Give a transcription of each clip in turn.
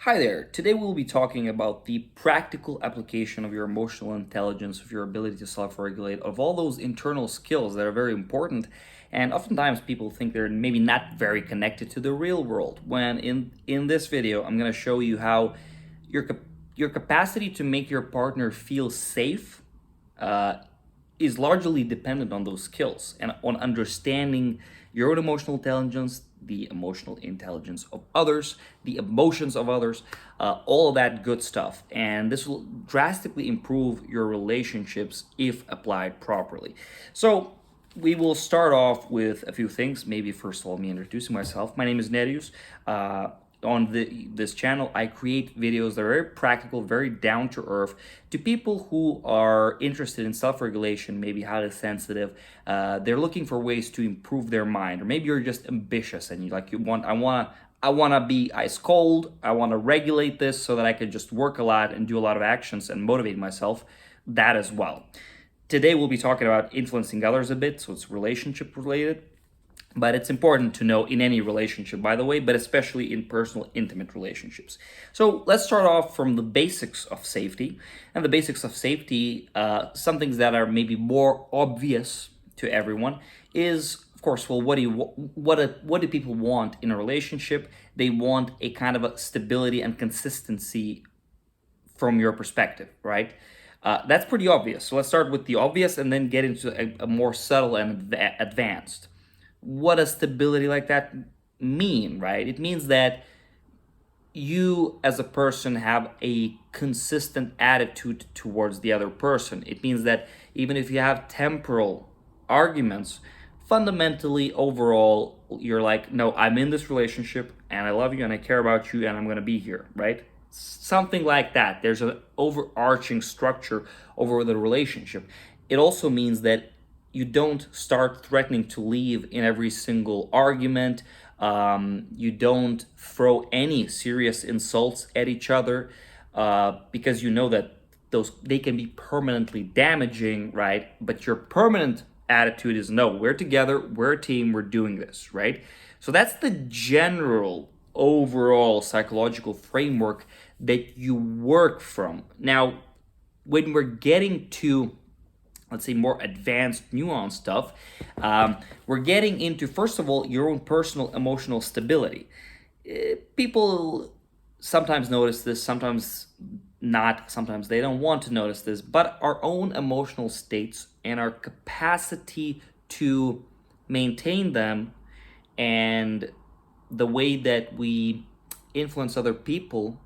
Hi there. Today we'll be talking about the practical application of your emotional intelligence, of your ability to self-regulate, of all those internal skills that are very important. And oftentimes people think they're maybe not very connected to the real world. When in this video, I'm going to show you how your your capacity to make your partner feel safe uh, is largely dependent on those skills and on understanding your own emotional intelligence, the emotional intelligence of others, the emotions of others, all of that good stuff. And this will drastically improve your relationships if applied properly. So, we will start off with a few things. Maybe first of all, me introducing myself. My name is Nerius. On this channel, I create videos that are very practical, very down to earth, to people who are interested in self-regulation, maybe highly sensitive. They're looking for ways to improve their mind, or maybe you're just ambitious and I want to be ice cold. I want to regulate this so that I can just work a lot and do a lot of actions and motivate myself. That as well. Today we'll be talking about influencing others a bit, so it's relationship related. But it's important to know in any relationship, by the way, but especially in personal, intimate relationships. So let's start off from the basics of safety. And the basics of safety, some things that are maybe more obvious to everyone, is of course, well, what do people want in a relationship? They want a kind of a stability and consistency from your perspective, right? That's pretty obvious. So let's start with the obvious and then get into a more subtle and advanced. What does stability like that mean, right? It means that you as a person have a consistent attitude towards the other person. It means that even if you have temporal arguments, fundamentally, overall, you're like, no, I'm in this relationship and I love you and I care about you and I'm going to be here, right? Something like that. There's an overarching structure over the relationship. It also means that you don't start threatening to leave in every single argument. You don't throw any serious insults at each other because you know that they can be permanently damaging, right? But your permanent attitude is no, we're together, we're a team, we're doing this, right? So that's the general overall psychological framework that you work from. Now, when we're getting to, let's say, more advanced, nuanced stuff, we're getting into, first of all, your own personal emotional stability. People sometimes notice this, sometimes not, sometimes they don't want to notice this, but our own emotional states and our capacity to maintain them and the way that we influence other people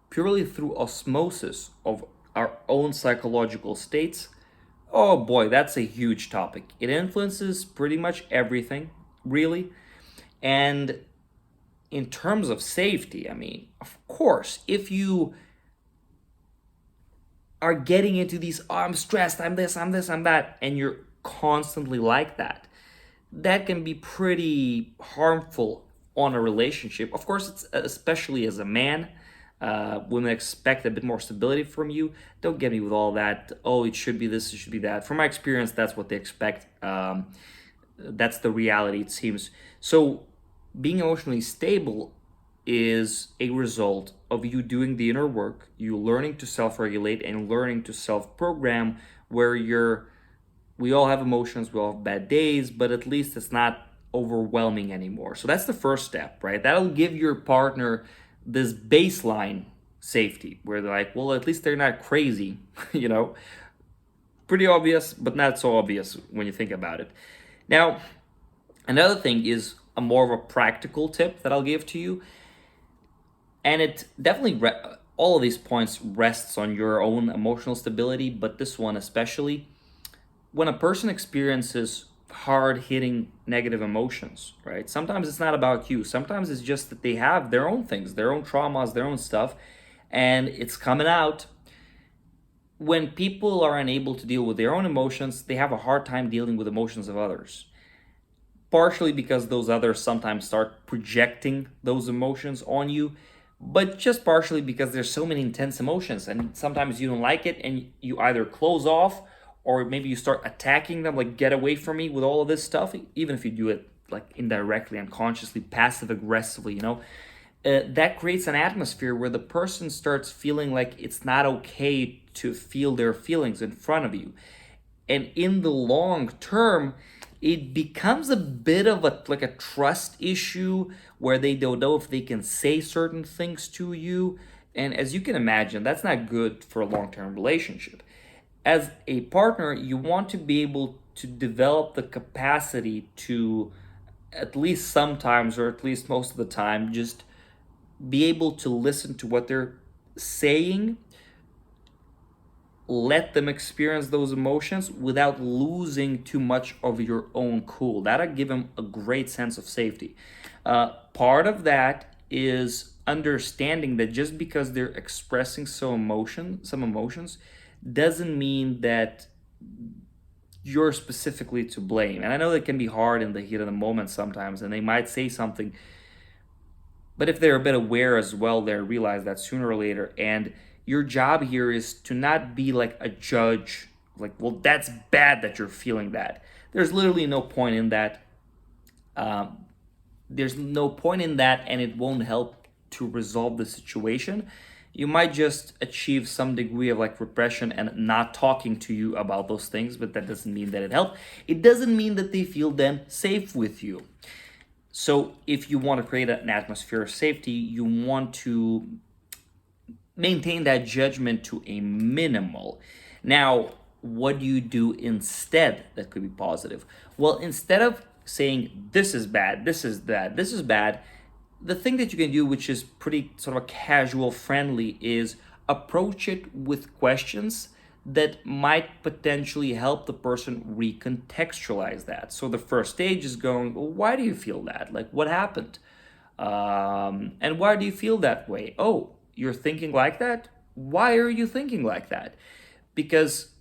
purely through osmosis of our own psychological states. Oh boy, that's a huge topic. It influences pretty much everything, really. And in terms of safety, I mean, of course, if you are getting into these, oh, I'm stressed, I'm this, I'm this, I'm that, and you're constantly like that, that can be pretty harmful on a relationship. Of course, it's especially as a man. Women expect a bit more stability from you. Don't get me with all that. Oh, it should be this, it should be that. From my experience, that's what they expect. That's the reality, it seems. So, being emotionally stable is a result of you doing the inner work, you learning to self-regulate and learning to self-program, where we all have emotions, we all have bad days, but at least it's not overwhelming anymore. So that's the first step, right? That'll give your partner this baseline safety where they're like, well, at least they're not crazy, you know? Pretty obvious, but not so obvious when you think about it. Now, another thing is a more of a practical tip that I'll give to you. And it definitely, all of these points rests on your own emotional stability, but this one especially. When a person experiences hard hitting negative emotions, right? Sometimes it's not about you. Sometimes it's just that they have their own things, their own traumas, their own stuff, and it's coming out. When people are unable to deal with their own emotions, they have a hard time dealing with emotions of others. Partially because those others sometimes start projecting those emotions on you, but just partially because there's so many intense emotions and sometimes you don't like it and you either close off or maybe you start attacking them, like, get away from me with all of this stuff, even if you do it like indirectly, unconsciously, passive aggressively, that creates an atmosphere where the person starts feeling like it's not okay to feel their feelings in front of you. And in the long term, it becomes a bit of a like a trust issue where they don't know if they can say certain things to you. And as you can imagine, that's not good for a long-term relationship. As a partner, you want to be able to develop the capacity to, at least sometimes or at least most of the time, just be able to listen to what they're saying, let them experience those emotions without losing too much of your own cool. That'll give them a great sense of safety. Part of that is understanding that just because they're expressing some emotions, doesn't mean that you're specifically to blame. And I know that can be hard in the heat of the moment sometimes, and they might say something, but if they're a bit aware as well, they realize that sooner or later. And your job here is to not be like a judge, like, well, that's bad that you're feeling that. There's literally no point in that. Um, there's no point in that, and it won't help to resolve the situation. You might just achieve some degree of like repression and not talking to you about those things, but that doesn't mean that it helped. It doesn't mean that they feel then safe with you. So if you want to create an atmosphere of safety, you want to maintain that judgment to a minimal. Now, what do you do instead that could be positive? Well, instead of saying this is bad, this is bad, this is bad, the thing that you can do, which is pretty sort of a casual friendly, is approach it with questions that might potentially help the person recontextualize that. So the first stage is going, well, why do you feel that? Like, what happened? And why do you feel that way? Oh, you're thinking like that? Why are you thinking like that? Because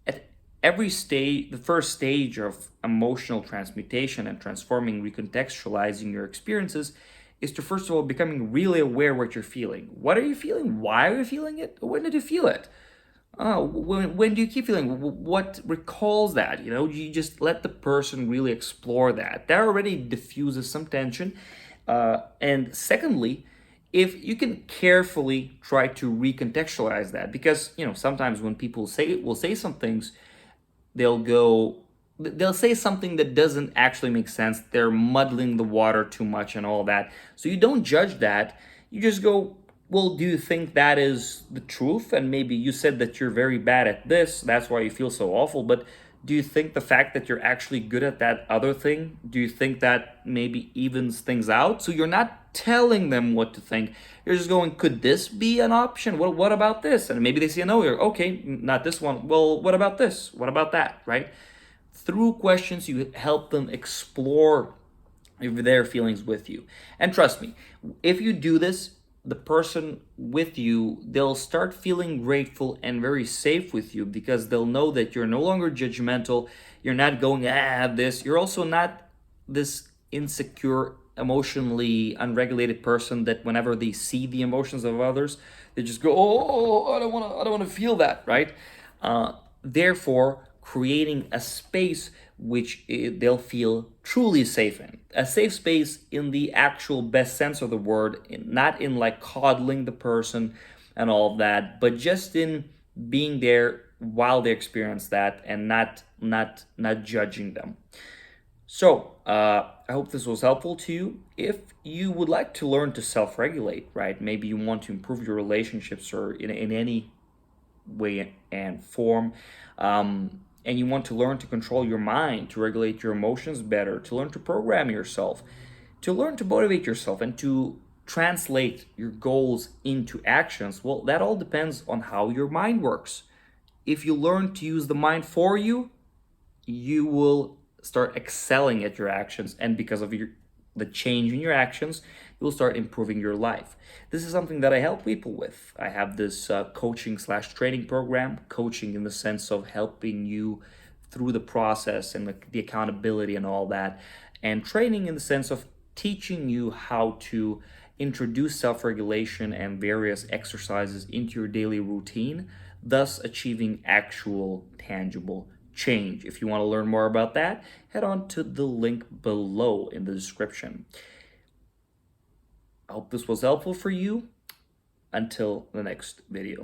at every stage, the first stage of emotional transmutation and transforming, recontextualizing your experiences is to first of all becoming really aware what you're feeling. What are you feeling? Why are you feeling it? When did you feel it? When do you keep feeling? What recalls that? You just let the person really explore that. That already diffuses some tension. And secondly, if you can carefully try to recontextualize that, because sometimes when people will say some things, they'll say something that doesn't actually make sense. They're muddling the water too much and all that. So you don't judge that. You just go, well, do you think that is the truth? And maybe you said that you're very bad at this, that's why you feel so awful. But do you think the fact that you're actually good at that other thing, do you think that maybe evens things out? So you're not telling them what to think. You're just going, could this be an option? What about this? And maybe they say no. You're okay, not this one. Well, what about this? What about that? Right? Through questions, you help them explore their feelings with you. And trust me, if you do this, the person with you, they'll start feeling grateful and very safe with you, because they'll know that you're no longer judgmental. You're not going, this. You're also not this insecure, emotionally unregulated person that whenever they see the emotions of others, they just go, oh, I don't want to feel that, right? Therefore, creating a space which they'll feel truly safe in. A safe space in the actual best sense of the word, not in like coddling the person and all of that, but just in being there while they experience that and not judging them. So, I hope this was helpful to you. If you would like to learn to self-regulate, right? Maybe you want to improve your relationships or in any way and form, and you want to learn to control your mind, to regulate your emotions better, to learn to program yourself, to learn to motivate yourself, and to translate your goals into actions, well, that all depends on how your mind works. If you learn to use the mind for you, you will start excelling at your actions, and because of the change in your actions, you'll start improving your life. This is something that I help people with. I have this coaching/training program, coaching in the sense of helping you through the process and the accountability and all that, and training in the sense of teaching you how to introduce self-regulation and various exercises into your daily routine, thus achieving actual tangible change. If you want to learn more about that, head on to the link below in the description. I hope this was helpful for you. Until the next video.